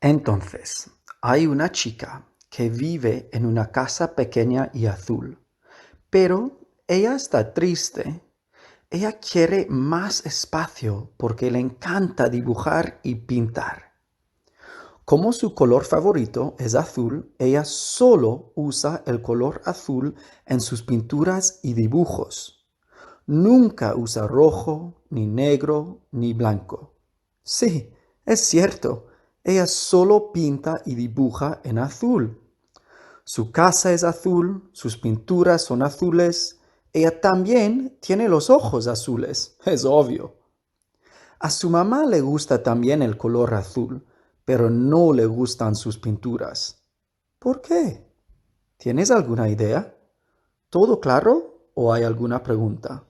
Entonces, hay una chica que vive en una casa pequeña y azul, pero ella está triste. Ella quiere más espacio porque le encanta dibujar y pintar. Como su color favorito es azul, ella solo usa el color azul en sus pinturas y dibujos. Nunca usa rojo, ni negro, ni blanco. Sí, es cierto, ella solo pinta y dibuja en azul. Su casa es azul, sus pinturas son azules, ella también tiene los ojos azules, es obvio. A su mamá le gusta también el color azul, pero no le gustan sus pinturas. ¿Por qué? ¿Tienes alguna idea? ¿Todo claro o hay alguna pregunta?